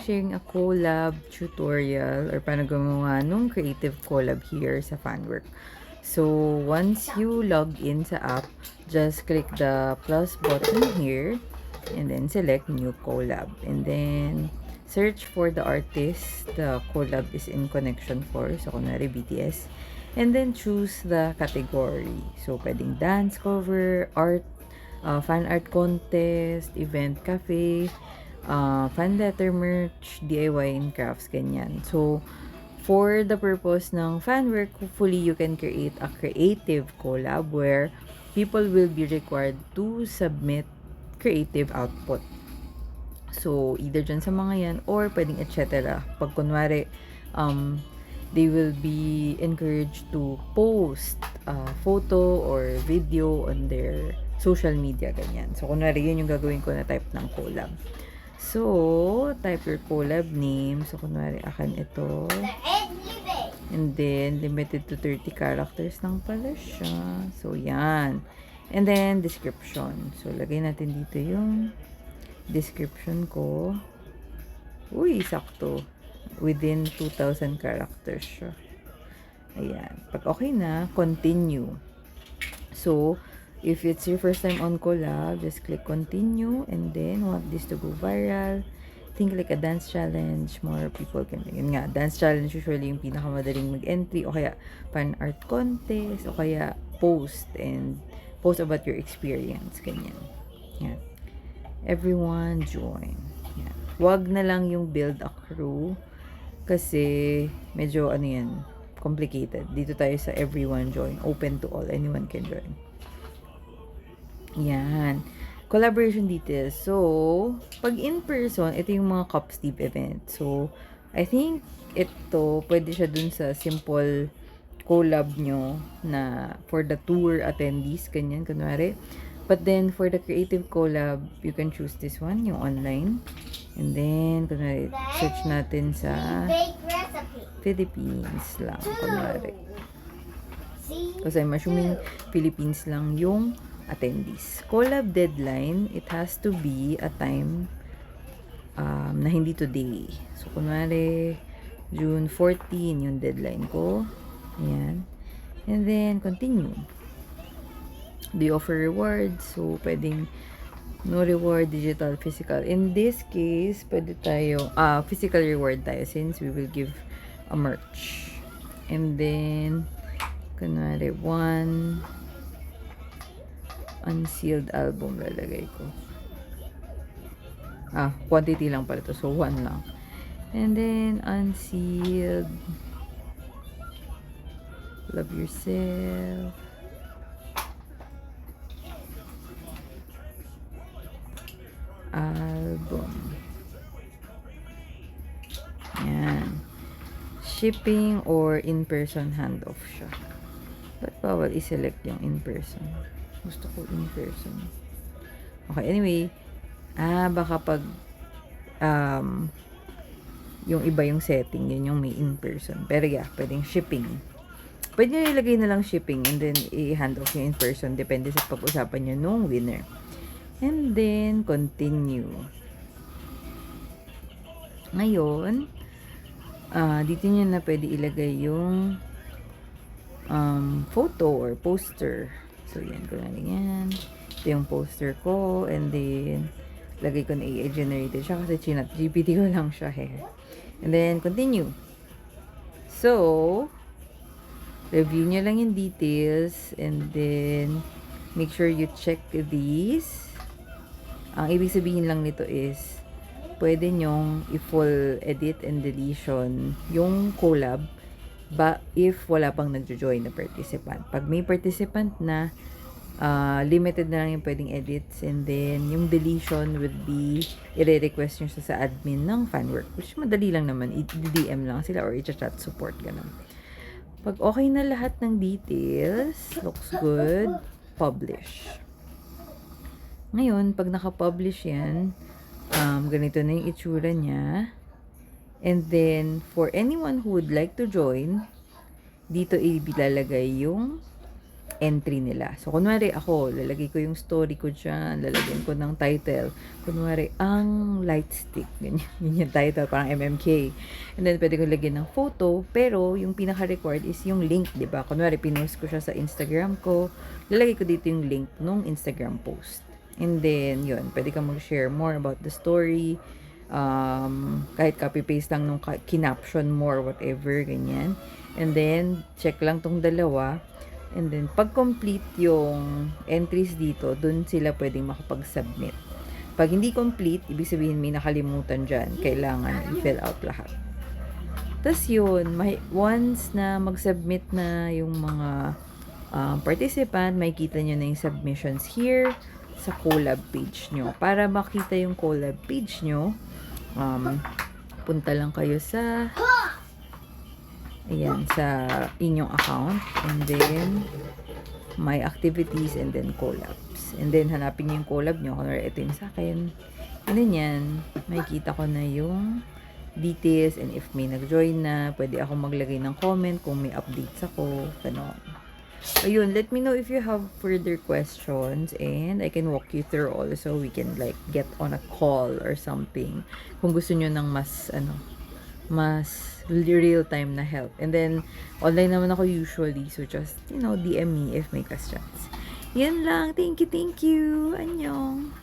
sharing a collab tutorial or paano gumawa nung creative collab here sa Fanwork. So, once you log in sa app, just click the plus button here and then select new collab. And then, search for the artist the collab is in connection for. So, kunwari BTS. And then, choose the category. So, pwedeng dance cover, art, fan art contest, event cafe, fan letter merch, DIY and crafts, ganyan. So, for the purpose ng fan work, hopefully you can create a creative collab where people will be required to submit creative output. So, either dyan sa mga yan or pwedeng etc. Pag kunwari, they will be encouraged to post photo or video on their social media, ganyan. So, kunwari, yun yung gagawin ko na type ng collab. So, type your collab name. So, kunwari, akin ito. And then, limited to 30 characters lang pala siya. So, yan. And then, description. So, lagay natin dito yung description ko. Uy, sakto. Within 2,000 characters siya. Ayan. Pag okay na, continue. So, if it's your first time on collab, just click continue and then want this to go viral. Think like a dance challenge, more people can, yun nga, dance challenge usually yung pinakamadaling mag-entry o kaya fan art contest o kaya post about your experience, ganyan. Yan. Everyone join. Yan. Wag na lang yung build a crew kasi medyo ano yan, complicated. Dito tayo sa everyone join, open to all, anyone can join. Yan. Collaboration details. So, pag in person, ito yung mga Cup Steve event. So, I think ito, pwede siya dun sa simple collab nyo na for the tour attendees, kanyan, kunwari. But then, for the creative collab, you can choose this one, yung online. And then, kunwari, search natin sa Philippines lang, kunwari. Kasi I'm assuming Philippines lang yung attendees. Collab deadline, it has to be a time na hindi today. So, kunwari, June 14 yung deadline ko. Ayan. And then, continue. Do you offer rewards? So, pwedeng no reward, digital, physical. In this case, pwede tayo, physical reward tayo since we will give a merch. And then, kunwari, one unsealed album lalagay ko. Quantity lang pala to. So, one lang. And then, unsealed. Love yourself. Album. Yan. Shipping or in-person handoff siya. Ba't bawal i-select yung in-person? Gusto ko in-person. Okay, anyway. Baka pag yung iba yung setting, yun yung may in-person. Pero yeah, pwedeng shipping. Pwede nyo ilagay na lang shipping and then i-hand off yung in-person. Depende sa pag-usapan nyo nung winner. And then, continue. Ngayon, dito nyo na pwede ilagay yung photo or poster. So, yan ko na yan. Ito yung poster ko. And then, lagay ko na i-generated siya kasi chinat GPT ko lang siya. And then, continue. So, review nyo lang yung details. And then, make sure you check these. Ang ibig sabihin lang nito is, pwede nyong i-full edit and deletion yung collab if wala pang nagjo-join na participant. Pag may participant na, limited na lang yung pwedeng edits and then yung deletion would be i-request nyo sa admin ng Fanwork, which madali lang naman, i-DM lang sila or i-chat support, ganun. Pag okay na lahat ng details, looks good, publish. Ngayon, pag naka-publish yan, ganito na yung itsura niya. And then, for anyone who would like to join, dito ilalagay yung entry nila. So, kunwari ako, lalagay ko yung story ko dyan, lalagyan ko ng title. Kunwari, ang light stick. Ganyan, yun yung title, parang MMK. And then, pwede ko lagyan ng photo, pero yung pinaka-required is yung link, di ba? Kunwari, pinost ko siya sa Instagram ko, lalagay ko dito yung link nung Instagram post. And then, yun, pwede kang mag-share more about the story, kahit copy-paste lang nung kinaption mo or whatever, ganyan. And then, check lang tong dalawa. And then, pag complete yung entries dito, dun sila pwedeng makapag-submit. Pag hindi complete, ibig sabihin may nakalimutan dyan. Kailangan i-fill out lahat. Tapos yun, once na mag-submit na yung mga participant, makikita nyo na yung submissions here sa collab page nyo. Para makita yung collab page nyo, punta lang kayo sa ayan, sa inyong account, and then my activities, and then collabs, and then hanapin niyo yung collab nyo. Kung ito yung sa akin, and then yan, makikita ko na yung details, and if may nag-join na, pwede ako maglagay ng comment kung may updates ako, ganon. Ayun, let me know if you have further questions, and I can walk you through also. We can like get on a call or something kung gusto nyo ng mas real time na help. And then, online naman ako usually. So, just, DM me if may questions. Yan lang. Thank you. Annyeong.